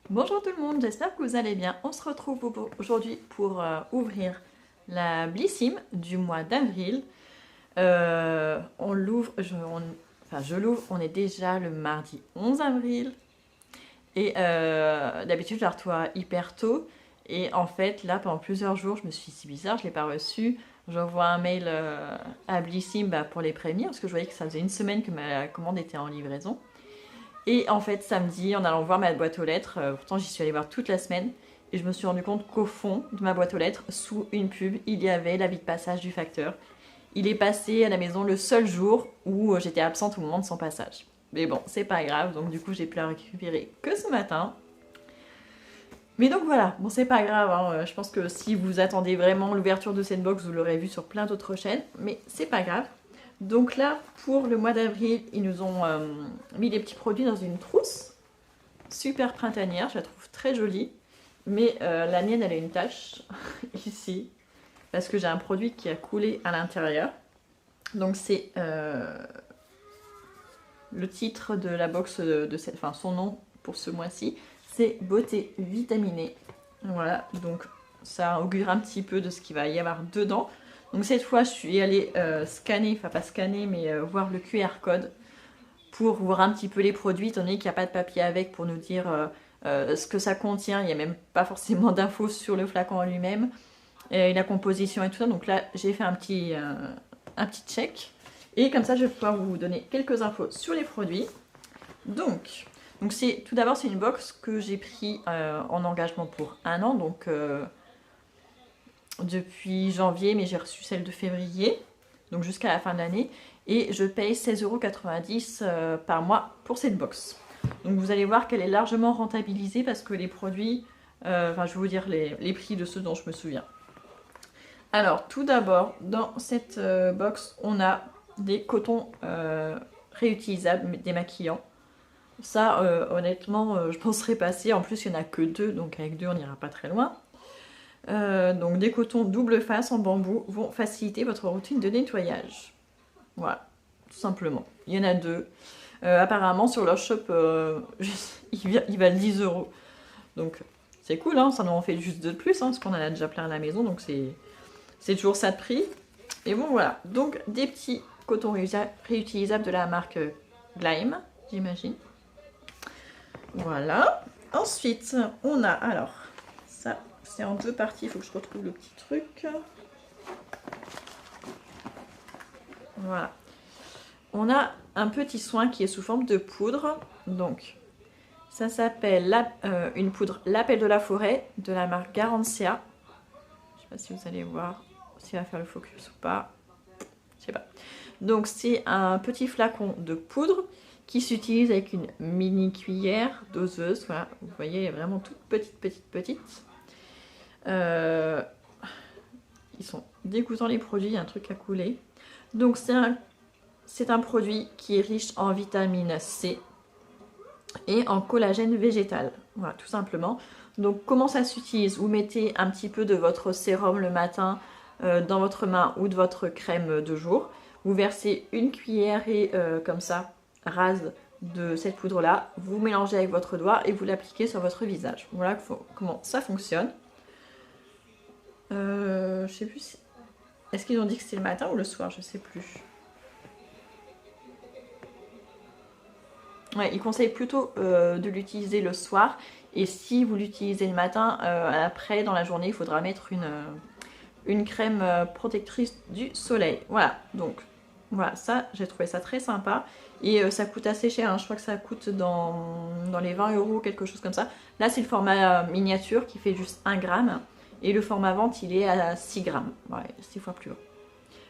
Bonjour tout le monde, j'espère que vous allez bien. On se retrouve aujourd'hui pour ouvrir la Blissim du mois d'avril. On l'ouvre, enfin je l'ouvre, on est déjà le mardi 11 avril. Et d'habitude je la reçois hyper tôt. Et en fait là pendant plusieurs jours je me suis dit c'est bizarre, je ne l'ai pas reçue. J'envoie un mail à Blissim pour les prévenir parce que je voyais que ça faisait une semaine que ma commande était en livraison. Et en fait, samedi, en allant voir ma boîte aux lettres, pourtant j'y suis allée voir toute la semaine, et je me suis rendu compte qu'au fond de ma boîte aux lettres, sous une pub, il y avait l'avis de passage du facteur. Il est passé à la maison le seul jour où j'étais absente au moment de son passage. Mais bon, c'est pas grave, donc du coup j'ai pu la récupérer que ce matin. Mais donc voilà, bon c'est pas grave, hein. Je pense que si vous attendez vraiment l'ouverture de cette box, vous l'aurez vu sur plein d'autres chaînes, mais c'est pas grave. Donc là, pour le mois d'avril, ils nous ont mis des petits produits dans une trousse, super printanière, je la trouve très jolie, mais la mienne elle a une tache ici, parce que j'ai un produit qui a coulé à l'intérieur. Donc c'est le titre de la box de cette, enfin son nom pour ce mois-ci, c'est Beauté Vitaminée. Voilà, donc ça augure un petit peu de ce qu'il va y avoir dedans. Donc cette fois, je suis allée scanner, enfin pas scanner, mais voir le QR code pour voir un petit peu les produits, étant donné qu'il n'y a pas de papier avec pour nous dire ce que ça contient. Il n'y a même pas forcément d'infos sur le flacon en lui-même, et la composition et tout ça. Donc là, j'ai fait un petit check. Et comme ça, je vais pouvoir vous donner quelques infos sur les produits. Donc c'est tout d'abord, c'est une box que j'ai pris en engagement pour 1 an, donc depuis janvier, mais j'ai reçu celle de février, donc jusqu'à la fin de l'année, et je paye 16,90 € par mois pour cette box. Donc vous allez voir qu'elle est largement rentabilisée parce que les produits, enfin je vais vous dire les prix de ceux dont je me souviens. Alors tout d'abord, dans cette box, on a des cotons réutilisables, démaquillants. Ça, honnêtement, je penserais passer. En plus, il n'y en a que 2, donc avec 2, on n'ira pas très loin. Donc des cotons double face en bambou vont faciliter votre routine de nettoyage. Voilà, tout simplement. Il y en a 2. Apparemment sur leur shop, ils valent 10 €. Donc c'est cool, hein, ça nous en fait juste 2 de plus, hein, parce qu'on en a déjà plein à la maison, donc c'est toujours ça de prix. Et bon voilà, donc des petits cotons réutilisables de la marque Gleim, j'imagine. Voilà. Ensuite, on a alors ça. C'est en 2 parties, il faut que je retrouve le petit truc. Voilà. On a un petit soin qui est sous forme de poudre. Donc, ça s'appelle une poudre L'appel de la forêt de la marque Garancia. Je sais pas si vous allez voir s'il va faire le focus ou pas. Je sais pas. Donc, c'est un petit flacon de poudre qui s'utilise avec une mini cuillère doseuse. Voilà, vous voyez, elle est vraiment toute petite. Ils sont dégoûtants les produits, il y a un truc à couler. Donc c'est un produit qui est riche en vitamine C et en collagène végétal. Voilà, tout simplement. Donc comment ça s'utilise? Vous mettez un petit peu de votre sérum le matin dans votre main ou de votre crème de jour. Vous versez une cuillerée comme ça, rase de cette poudre-là. Vous mélangez avec votre doigt et vous l'appliquez sur votre visage. Voilà comment ça fonctionne. Je sais plus si... Est-ce qu'ils ont dit que c'était le matin ou le soir? Je sais plus. Ouais, ils conseillent plutôt de l'utiliser le soir. Et si vous l'utilisez le matin, après, dans la journée, il faudra mettre une crème protectrice du soleil. Voilà, donc voilà, ça, j'ai trouvé ça très sympa. Et ça coûte assez cher, hein. Je crois que ça coûte dans les 20 €, quelque chose comme ça. Là, c'est le format miniature qui fait juste 1 gramme. Et le format vente, il est à 6 grammes. Ouais, 6 fois plus haut.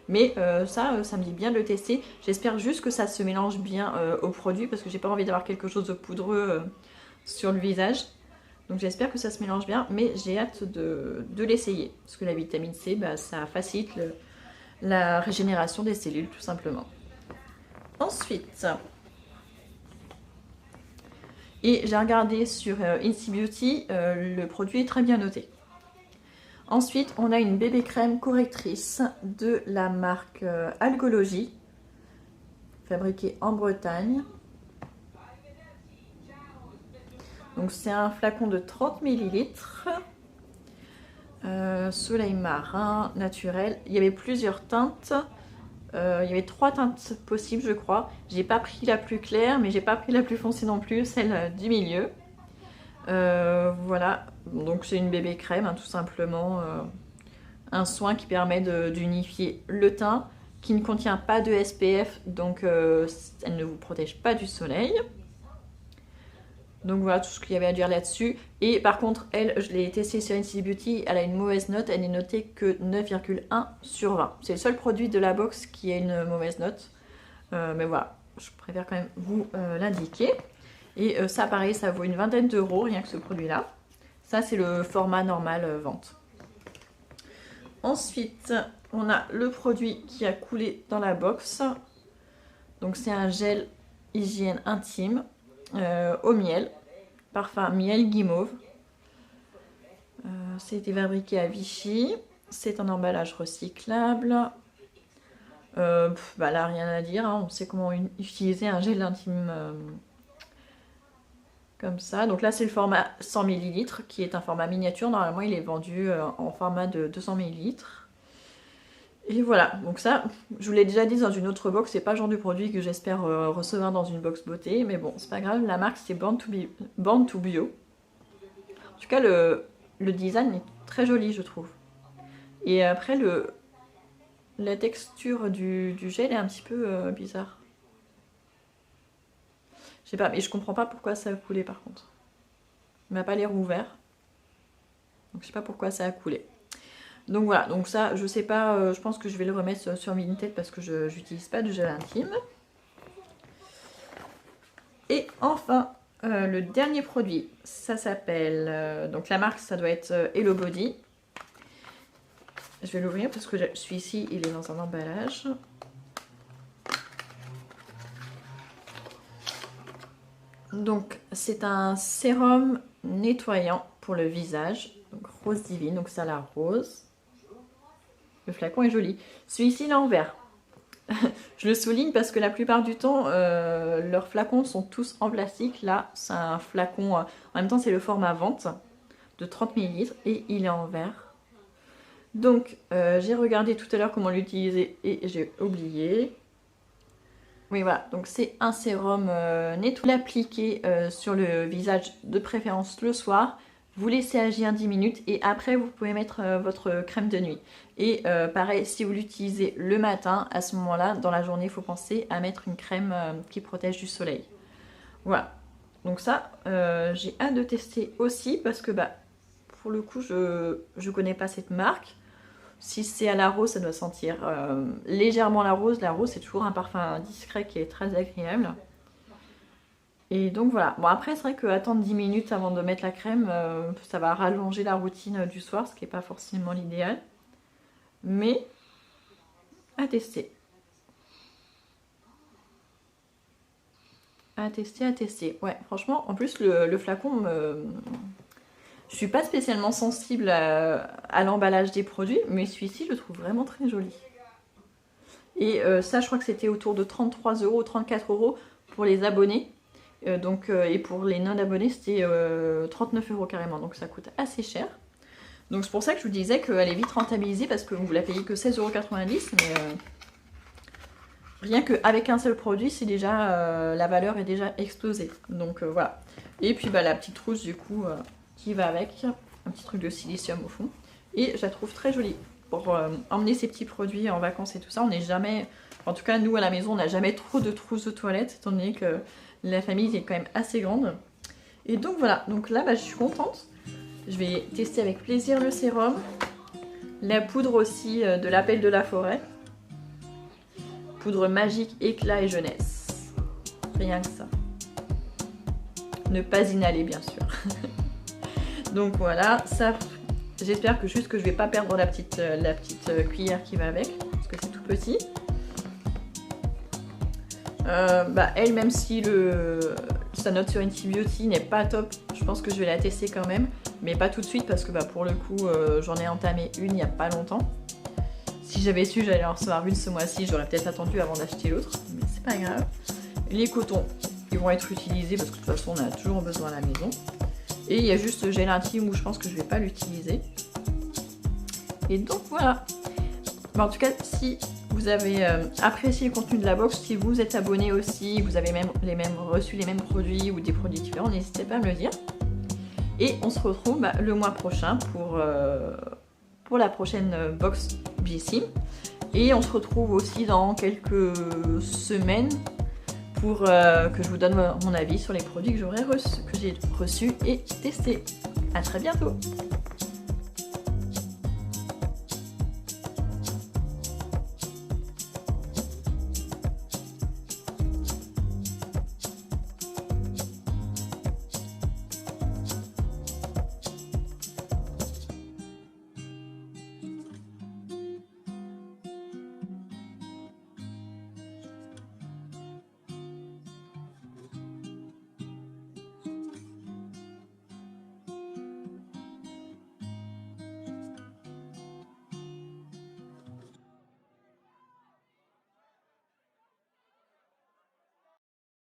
Mais ça me dit bien de le tester. J'espère juste que ça se mélange bien au produit parce que j'ai pas envie d'avoir quelque chose de poudreux sur le visage. Donc j'espère que ça se mélange bien, mais j'ai hâte de l'essayer. Parce que la vitamine C, ça facilite la régénération des cellules tout simplement. Ensuite, et j'ai regardé sur Incy Beauty, le produit est très bien noté. Ensuite, on a une bébé crème correctrice de la marque Algologie, fabriquée en Bretagne. Donc c'est un flacon de 30 ml. Soleil marin, naturel. Il y avait plusieurs teintes. Il y avait 3 teintes possibles, je crois. J'ai pas pris la plus claire, mais j'ai pas pris la plus foncée non plus, celle du milieu. Voilà, donc c'est une bébé crème, hein, tout simplement. Un soin qui permet d'unifier le teint, qui ne contient pas de SPF, donc elle ne vous protège pas du soleil. Donc voilà tout ce qu'il y avait à dire là-dessus. Et par contre, elle, je l'ai testée sur NC Beauty, elle a une mauvaise note, elle n'est notée que 9,1 sur 20. C'est le seul produit de la box qui a une mauvaise note. Mais voilà, je préfère quand même vous l'indiquer. Et ça, pareil, ça vaut une vingtaine d'euros, rien que ce produit-là. Ça, c'est le format normal vente. Ensuite, on a le produit qui a coulé dans la box. Donc, c'est un gel hygiène intime au miel. Parfum miel guimauve. C'est fabriqué à Vichy. C'est un emballage recyclable. Bah là, rien à dire. Hein. On sait comment utiliser un gel intime comme ça. Donc là, c'est le format 100 ml qui est un format miniature. Normalement, il est vendu en format de 200 ml. Et voilà, donc ça, je vous l'ai déjà dit dans une autre box, c'est pas le genre de produit que j'espère recevoir dans une box beauté, mais bon, c'est pas grave, la marque c'est Born to Bio. En tout cas, le design est très joli, je trouve. Et après, la texture du gel est un petit peu bizarre. Je sais pas, mais je comprends pas pourquoi ça a coulé par contre. Il m'a pas l'air ouvert. Donc je sais pas pourquoi ça a coulé. Donc voilà, donc ça, je sais pas, je pense que je vais le remettre sur Vinted parce que je n'utilise pas de gel intime. Et enfin, le dernier produit, ça s'appelle, donc la marque, ça doit être Hello Body. Je vais l'ouvrir parce que celui-ci, il est dans un emballage. Donc c'est un sérum nettoyant pour le visage, donc rose divine, donc ça la rose. Le flacon est joli. Celui-ci, il est en verre. Je le souligne parce que la plupart du temps, leurs flacons sont tous en plastique. Là, c'est un flacon, en même temps, c'est le format vente de 30 ml et il est en verre. Donc, j'ai regardé tout à l'heure comment l'utiliser et j'ai oublié. Oui, voilà. Donc, c'est un sérum nettoyant. L'appliquer sur le visage, de préférence le soir. Vous laissez agir 10 minutes et après vous pouvez mettre votre crème de nuit. Et pareil, si vous l'utilisez le matin, à ce moment-là, dans la journée, il faut penser à mettre une crème qui protège du soleil. Voilà. Donc ça, j'ai hâte de tester aussi parce que bah, pour le coup, je connais pas cette marque. Si c'est à la rose, ça doit sentir légèrement la rose. La rose, c'est toujours un parfum discret qui est très agréable. Et donc voilà, bon après c'est vrai que attendre 10 minutes avant de mettre la crème, ça va rallonger la routine du soir, ce qui n'est pas forcément l'idéal. Mais à tester. À tester, à tester. Ouais, franchement, en plus le flacon, je suis pas spécialement sensible à l'emballage des produits, mais celui-ci je le trouve vraiment très joli. Et ça je crois que c'était autour de 33 €, 34 € pour les abonnés. Et pour les non-abonnés, c'était 39 € carrément, donc ça coûte assez cher. Donc c'est pour ça que je vous disais qu'elle est vite rentabilisée parce que vous la payez que 16,90 €, mais rien qu'avec un seul produit, c'est déjà la valeur est déjà explosée. Donc voilà. Et puis bah, la petite trousse du coup qui va avec, un petit truc de silicium au fond. Et je la trouve très jolie pour emmener ces petits produits en vacances et tout ça. On n'est jamais, en tout cas nous à la maison, on n'a jamais trop de trousses de toilette étant donné que la famille est quand même assez grande. Et donc voilà, donc là bah, je suis contente. Je vais tester avec plaisir le sérum. La poudre aussi de l'appel de la forêt. Poudre magique, éclat et jeunesse. Rien que ça. Ne pas inhaler bien sûr. Donc voilà, ça. J'espère que juste que je vais pas perdre la petite cuillère qui va avec. Parce que c'est tout petit. Bah, elle, même si sa note sur NC Beauty n'est pas top, je pense que je vais la tester quand même, mais pas tout de suite parce que bah, pour le coup j'en ai entamé une il n'y a pas longtemps. Si j'avais su j'allais en recevoir une ce mois-ci, j'aurais peut-être attendu avant d'acheter l'autre, mais c'est pas grave. Les cotons, ils vont être utilisés parce que de toute façon on a toujours besoin à la maison. Et il y a juste Gélatine où je pense que je vais pas l'utiliser. Et donc voilà. Mais en tout cas, si vous avez apprécié le contenu de la box, si vous êtes abonné aussi, vous avez même reçu les mêmes produits ou des produits différents, n'hésitez pas à me le dire. Et on se retrouve le mois prochain pour la prochaine box Blissim. Et on se retrouve aussi dans quelques semaines pour que je vous donne mon avis sur les produits que j'ai reçus et testés. À très bientôt!